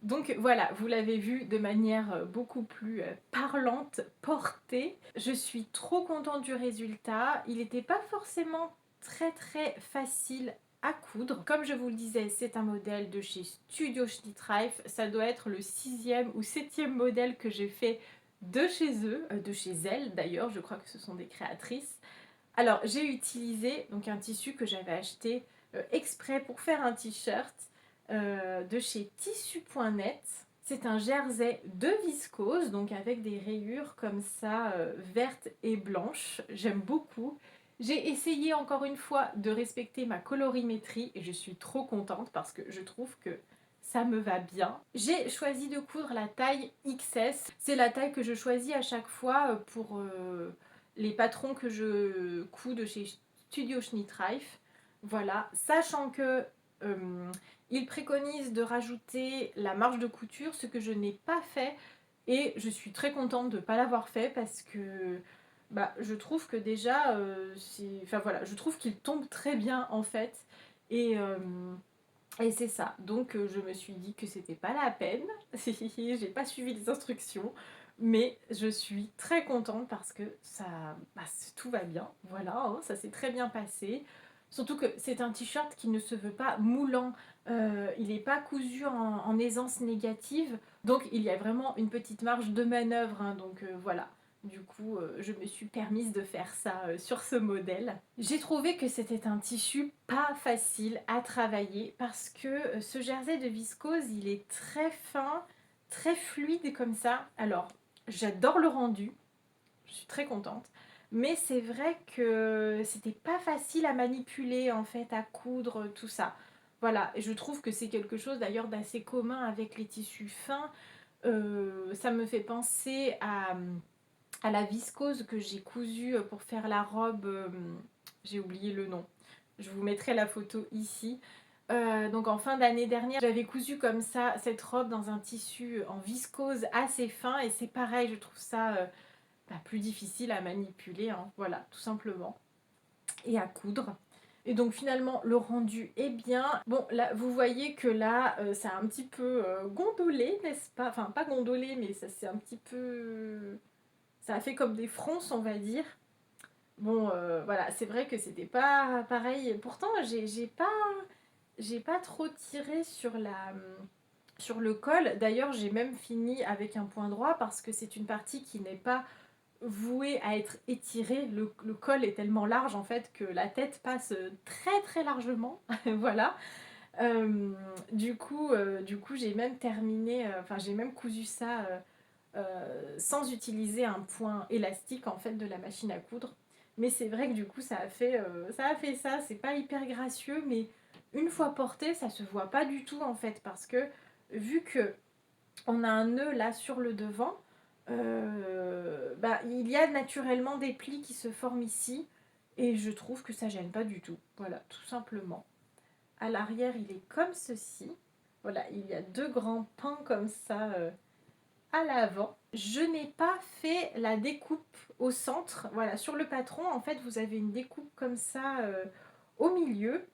Donc voilà, vous l'avez vu de manière beaucoup plus parlante, portée. Je suis trop contente du résultat. Il n'était pas forcément très facile à coudre. Comme je vous le disais, c'est un modèle de chez Studio Schnittreif. Ça doit être le 6e ou 7e modèle que j'ai fait de chez eux, de chez elles d'ailleurs, je crois que ce sont des créatrices. Alors j'ai utilisé donc un tissu que j'avais acheté exprès pour faire un t-shirt de chez tissu.net. C'est un jersey de viscose, donc avec des rayures comme ça, vertes et blanches. J'aime beaucoup. J'ai essayé encore une fois de respecter ma colorimétrie et je suis trop contente parce que je trouve que ça me va bien. J'ai choisi de coudre la taille XS. C'est la taille que je choisis à chaque fois pour les patrons que je couds de chez Studio Schnittreif. Voilà, sachant que il préconise de rajouter la marge de couture, ce que je n'ai pas fait et je suis très contente de ne pas l'avoir fait parce que bah, je trouve que déjà, enfin voilà, je trouve qu'il tombe très bien en fait et, euh, et c'est ça. Donc je me suis dit que c'était pas la peine. J'ai pas suivi les instructions, mais je suis très contente parce que ça, bah, tout va bien. Voilà, hein, ça s'est très bien passé. Surtout que c'est un t-shirt qui ne se veut pas moulant. Il n'est pas cousu en aisance négative. Donc il y a vraiment une petite marge de manœuvre, hein, donc voilà. Du coup, je me suis permise de faire ça sur ce modèle. J'ai trouvé que c'était un tissu pas facile à travailler parce que ce jersey de viscose, il est très fin, très fluide comme ça. Alors, j'adore le rendu, je suis très contente. Mais c'est vrai que c'était pas facile à manipuler en fait, à coudre, tout ça. Voilà, et je trouve que c'est quelque chose d'ailleurs d'assez commun avec les tissus fins. Ça me fait penser à la viscose que j'ai cousue pour faire la robe. J'ai oublié le nom. Je vous mettrai la photo ici. Donc en fin d'année dernière, j'avais cousu comme ça cette robe dans un tissu en viscose assez fin et c'est pareil, je trouve ça plus difficile à manipuler, hein, voilà, tout simplement, et à coudre. Et donc finalement le rendu est bien. Bon là vous voyez que là ça a un petit peu gondolé, n'est-ce pas? Enfin pas gondolé mais ça c'est un petit peu... Ça a fait comme des fronces on va dire. Bon voilà, c'est vrai que c'était pas pareil. Pourtant j'ai pas trop tiré Sur le col, d'ailleurs, j'ai même fini avec un point droit parce que c'est une partie qui n'est pas vouée à être étirée. Le col est tellement large en fait que la tête passe très très largement. Voilà. Euh, du coup, j'ai même terminé, enfin j'ai même cousu ça sans utiliser un point élastique en fait de la machine à coudre. Mais c'est vrai que du coup ça a fait ça. C'est pas hyper gracieux, mais une fois porté, ça se voit pas du tout en fait parce que vu que on a un nœud là sur le devant, bah, il y a naturellement des plis qui se forment ici et je trouve que ça gêne pas du tout. Voilà, tout simplement. À l'arrière, il est comme ceci. Voilà, il y a deux grands pans comme ça à l'avant. Je n'ai pas fait la découpe au centre. Voilà, sur le patron, en fait, vous avez une découpe comme ça au milieu.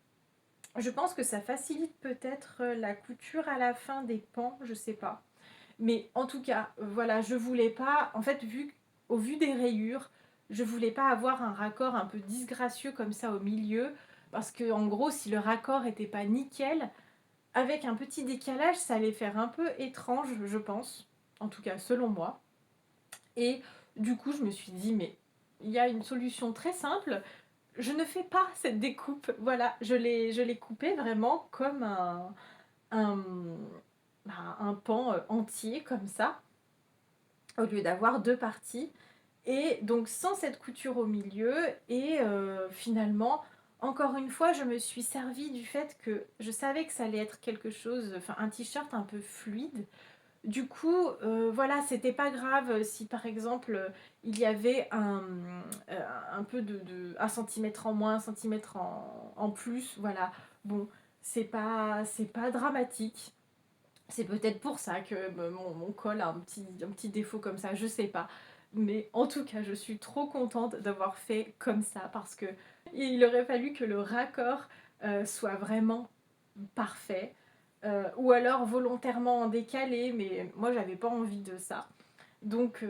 Je pense que ça facilite peut-être la couture à la fin des pans, je sais pas. Mais en tout cas, voilà, je voulais pas, en fait, au vu des rayures, je voulais pas avoir un raccord un peu disgracieux comme ça au milieu, parce que en gros, si le raccord était pas nickel, avec un petit décalage, ça allait faire un peu étrange, je pense, en tout cas selon moi. Et du coup, je me suis dit, mais il y a une solution très simple, je ne fais pas cette découpe. Voilà, je l'ai coupé vraiment comme un, un pan entier, comme ça, au lieu d'avoir deux parties. Et donc sans cette couture au milieu. Et finalement, encore une fois, je me suis servi du fait que je savais que ça allait être quelque chose, enfin un t-shirt un peu fluide. Du coup, voilà, c'était pas grave si par exemple il y avait euh, un peu un centimètre en moins, un centimètre en plus. Voilà, bon, c'est pas dramatique. C'est peut-être pour ça que mon col a un petit défaut comme ça, je sais pas. Mais en tout cas, je suis trop contente d'avoir fait comme ça parce que il aurait fallu que le raccord soit vraiment parfait. Ou alors volontairement en décalé, mais moi j'avais pas envie de ça. Donc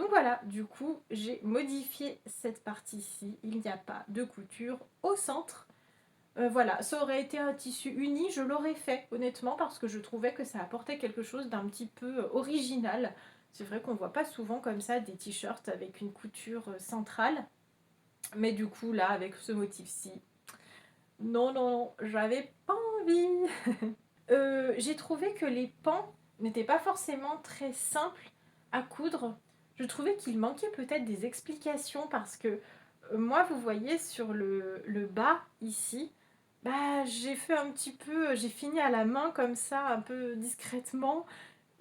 voilà, du coup j'ai modifié cette partie-ci. Il n'y a pas de couture au centre. Voilà, ça aurait été un tissu uni, je l'aurais fait honnêtement parce que je trouvais que ça apportait quelque chose d'un petit peu original. C'est vrai qu'on voit pas souvent comme ça des t-shirts avec une couture centrale, mais du coup là avec ce motif-ci, non non non, j'avais pas envie. J'ai trouvé que les pans n'étaient pas forcément très simples à coudre. Je trouvais qu'il manquait peut-être des explications parce que moi, vous voyez sur le bas ici, bah j'ai fait un petit peu, j'ai fini à la main comme ça, un peu discrètement,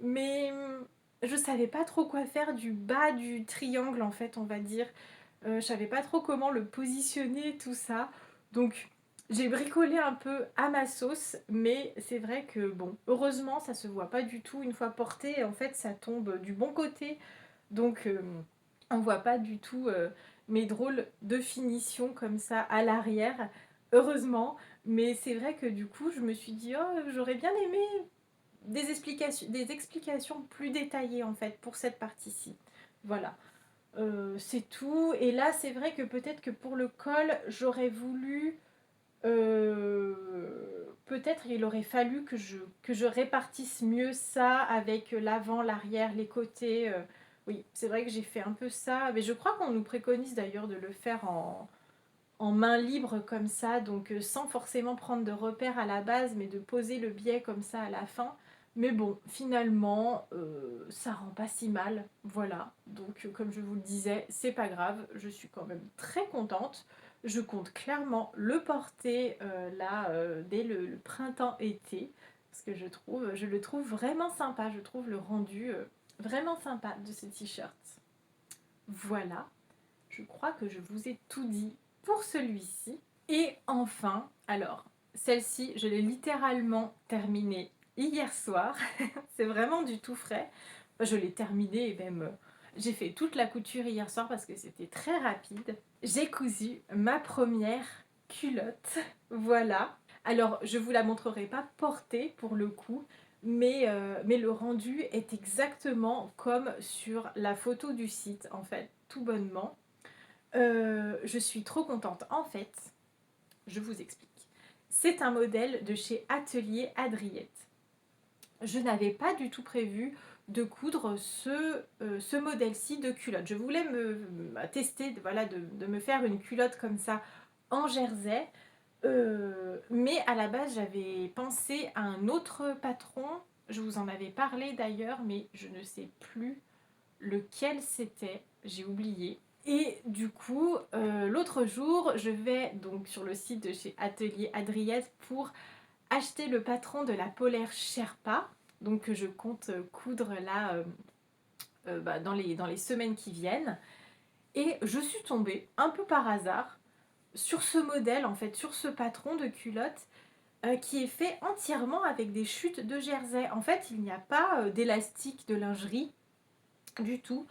mais je savais pas trop quoi faire du bas du triangle en fait, on va dire. Je savais pas trop comment le positionner, tout ça. Donc j'ai bricolé un peu à ma sauce, mais c'est vrai que bon, heureusement ça se voit pas du tout une fois porté. En fait, ça tombe du bon côté, donc on voit pas du tout mes drôles de finition comme ça à l'arrière. Heureusement, mais c'est vrai que du coup, je me suis dit oh, j'aurais bien aimé des explications plus détaillées en fait pour cette partie-ci. Voilà. C'est tout. Et là, c'est vrai que peut-être que pour le col, j'aurais voulu. Peut-être il aurait fallu que je répartisse mieux ça avec l'avant, l'arrière, les côtés. Oui, c'est vrai que j'ai fait un peu ça. Mais je crois qu'on nous préconise d'ailleurs de le faire en main libre comme ça, donc sans forcément prendre de repères à la base, mais de poser le biais comme ça à la fin. Mais bon, finalement, ça rend pas si mal, voilà. Donc, comme je vous le disais, c'est pas grave, je suis quand même très contente. Je compte clairement le porter là dès le printemps-été, parce que je le trouve vraiment sympa. Je trouve le rendu vraiment sympa de ce t-shirt. Voilà, je crois que je vous ai tout dit pour celui-ci. Et enfin, alors, celle-ci, je l'ai littéralement terminée hier soir. C'est vraiment du tout frais. Je l'ai terminée et même j'ai fait toute la couture hier soir parce que c'était très rapide. J'ai cousu ma première culotte. Voilà. Alors, je vous la montrerai pas portée pour le coup, mais le rendu est exactement comme sur la photo du site, en fait, tout bonnement. Je suis trop contente. En fait, je vous explique. C'est un modèle de chez Atelier Adriette. je n'avais pas du tout prévu de coudre ce modèle-ci de culotte. Je voulais tester, voilà, de me faire une culotte comme ça en jersey. Mais à la base, j'avais pensé à un autre patron. Je vous en avais parlé d'ailleurs, mais je ne sais plus lequel c'était. J'ai oublié. Et du coup, l'autre jour, je vais donc sur le site de chez Atelier Adriette pour acheter le patron de la polaire Sherpa, donc que je compte coudre là dans les semaines qui viennent. Et je suis tombée un peu par hasard sur ce modèle, en fait, sur ce patron de culotte qui est fait entièrement avec des chutes de jersey. En fait, il n'y a pas d'élastique de lingerie du tout.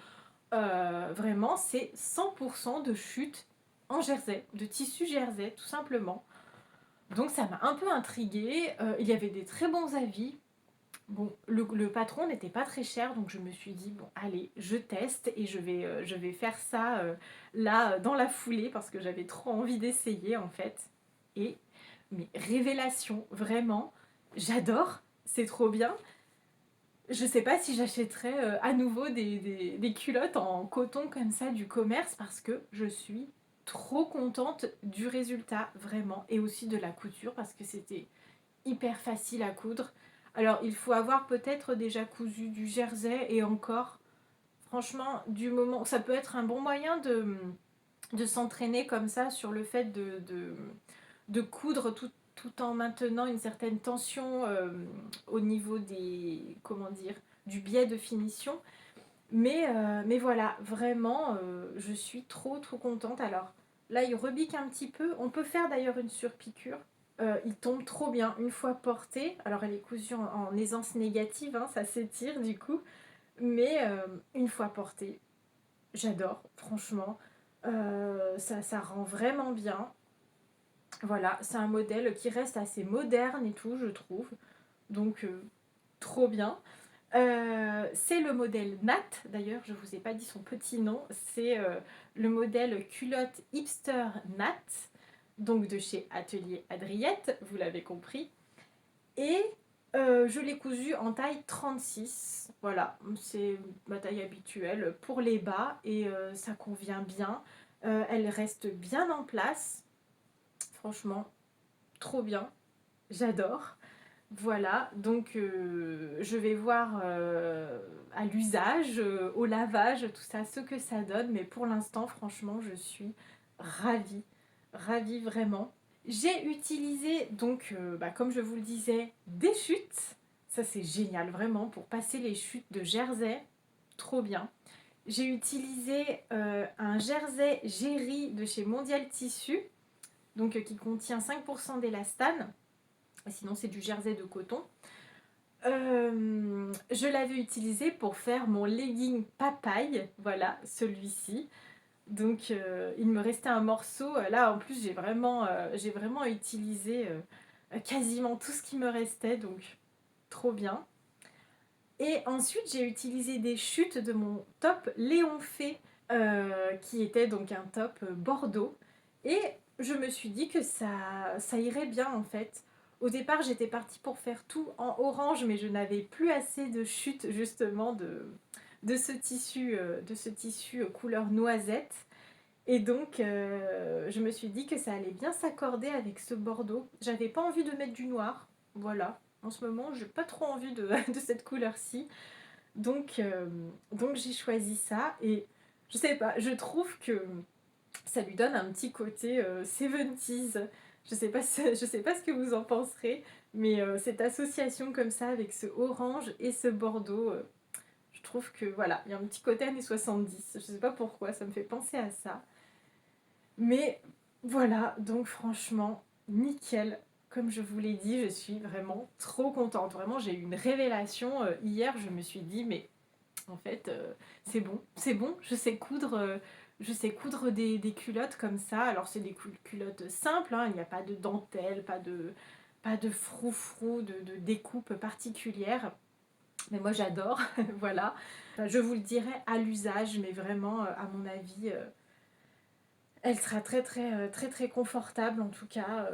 Vraiment, c'est 100% de chute en jersey, de tissu jersey, tout simplement. Donc ça m'a un peu intriguée. Il y avait des très bons avis. Bon, le patron n'était pas très cher, donc je me suis dit, bon, allez, je teste et je vais faire ça là, dans la foulée, parce que j'avais trop envie d'essayer, en fait. Et, mais révélation, vraiment, j'adore, c'est trop bien. Je sais pas si j'achèterais à nouveau des culottes en coton comme ça du commerce, parce que je suis trop contente du résultat, vraiment, et aussi de la couture, parce que c'était hyper facile à coudre. Alors, il faut avoir peut-être déjà cousu du jersey et encore, franchement, du moment, ça peut être un bon moyen de s'entraîner comme ça sur le fait de coudre tout en maintenant une certaine tension au niveau des, comment dire, du biais de finition. Mais voilà, vraiment, je suis trop contente. Alors là, il rebique un petit peu. On peut faire d'ailleurs une surpiqûre. Il tombe trop bien une fois porté. Alors elle est cousue en aisance négative, hein, ça s'étire du coup. Mais une fois porté, j'adore, franchement. Ça rend vraiment bien. Voilà, c'est un modèle qui reste assez moderne et tout, je trouve. Donc, trop bien. C'est le modèle Nat, d'ailleurs, je ne vous ai pas dit son petit nom. C'est le modèle culotte hipster Nat, donc de chez Atelier Adriette, vous l'avez compris. Et je l'ai cousu en taille 36. Voilà, c'est ma taille habituelle pour les bas et ça convient bien. Elle reste bien en place. Franchement, trop bien. J'adore. Voilà, donc je vais voir à l'usage, au lavage, tout ça, ce que ça donne. Mais pour l'instant, franchement, je suis ravie, ravie vraiment. J'ai utilisé donc, comme je vous le disais, des chutes. Ça c'est génial, vraiment, pour passer les chutes de jersey. Trop bien. J'ai utilisé un jersey Géry de chez Mondial Tissu, donc qui contient 5% d'élastane. Sinon, c'est du jersey de coton. Je l'avais utilisé pour faire mon legging papaye, voilà, celui-ci. Donc, il me restait un morceau. Là, en plus, j'ai vraiment utilisé quasiment tout ce qui me restait, donc trop bien. Et ensuite, j'ai utilisé des chutes de mon top Léon Fay, qui était donc un top bordeaux. Et je me suis dit que ça irait bien en fait. Au départ, j'étais partie pour faire tout en orange, mais je n'avais plus assez de chutes justement de ce tissu couleur noisette. Et donc, je me suis dit que ça allait bien s'accorder avec ce bordeaux. J'avais pas envie de mettre du noir, voilà. En ce moment, j'ai pas trop envie de cette couleur-ci. Donc, donc j'ai choisi ça et je sais pas, je trouve que ça lui donne un petit côté 70s. Je sais pas ce que vous en penserez, mais cette association comme ça avec ce orange et ce bordeaux, je trouve que voilà, il y a un petit côté années 70. Je sais pas pourquoi, ça me fait penser à ça. Mais voilà, donc franchement, nickel. Comme je vous l'ai dit, je suis vraiment trop contente. Vraiment, j'ai eu une révélation hier. Je me suis dit, mais en fait, c'est bon, je sais coudre des culottes comme ça. Alors, c'est des culottes simples, hein, il n'y a pas de dentelle, pas de froufrou, de découpe particulière. Mais moi, j'adore, voilà. Je vous le dirai à l'usage, mais vraiment, à mon avis, elle sera très confortable. En tout cas,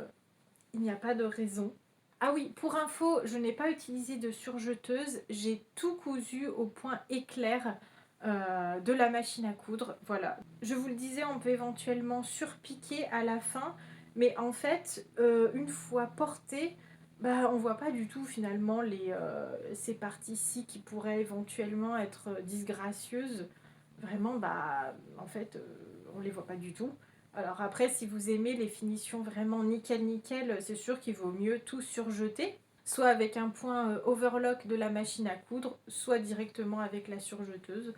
il n'y a pas de raison. Ah oui, pour info, je n'ai pas utilisé de surjeteuse, j'ai tout cousu au point éclair de la machine à coudre, voilà. Je vous le disais, on peut éventuellement surpiquer à la fin, mais en fait, une fois porté, bah, on voit pas du tout finalement ces parties-ci qui pourraient éventuellement être disgracieuses. Vraiment, bah, en fait, on les voit pas du tout. Alors après, si vous aimez les finitions vraiment nickel nickel, c'est sûr qu'il vaut mieux tout surjeter, soit avec un point overlock de la machine à coudre, soit directement avec la surjeteuse.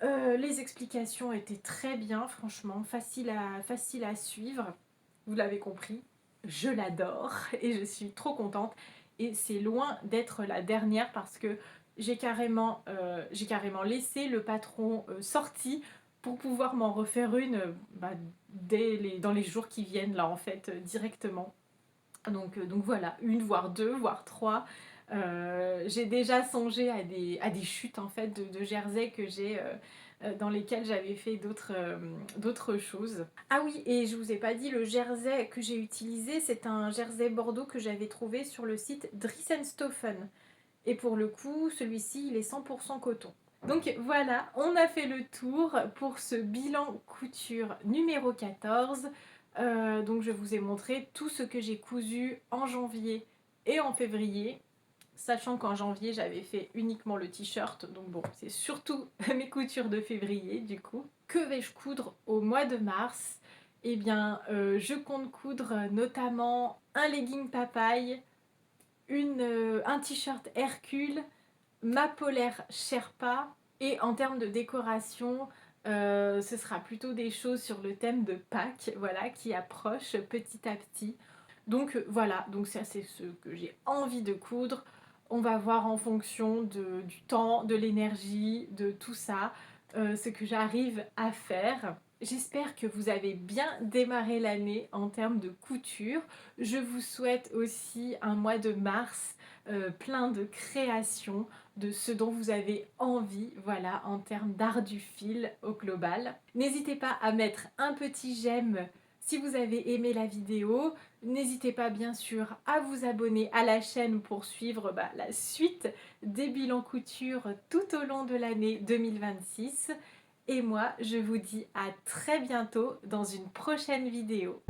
Les explications étaient très bien, franchement, facile à suivre. Vous l'avez compris, je l'adore et je suis trop contente. Et c'est loin d'être la dernière parce que j'ai carrément laissé le patron sorti pour pouvoir m'en refaire une bah, dans les jours qui viennent, là en fait, directement. Donc voilà, une, voire deux, voire trois. J'ai déjà songé à des chutes en fait de jersey que j'ai dans lesquelles j'avais fait d'autres choses. Ah oui, et je vous ai pas dit, le jersey que j'ai utilisé, c'est un jersey bordeaux que j'avais trouvé sur le site Drissenstoffen. Et pour le coup, celui-ci, il est 100% coton. Donc voilà, on a fait le tour pour ce bilan couture numéro 14. Donc je vous ai montré tout ce que j'ai cousu en janvier et en février. Sachant qu'en janvier, j'avais fait uniquement le t-shirt. Donc bon, c'est surtout mes coutures de février du coup. Que vais-je coudre au mois de mars? Eh bien, je compte coudre notamment un legging papaye, un t-shirt Hercule, ma polaire Sherpa, et en termes de décoration, ce sera plutôt des choses sur le thème de Pâques, voilà, qui approche petit à petit. Donc voilà, donc ça c'est ce que j'ai envie de coudre. On va voir en fonction du temps, de l'énergie, de tout ça, ce que j'arrive à faire. J'espère que vous avez bien démarré l'année en termes de couture. Je vous souhaite aussi un mois de mars plein de créations, de ce dont vous avez envie, voilà, en termes d'art du fil au global. N'hésitez pas à mettre un petit j'aime si vous avez aimé la vidéo. N'hésitez pas bien sûr à vous abonner à la chaîne pour suivre la suite des bilans couture tout au long de l'année 2026. Et moi, je vous dis à très bientôt dans une prochaine vidéo.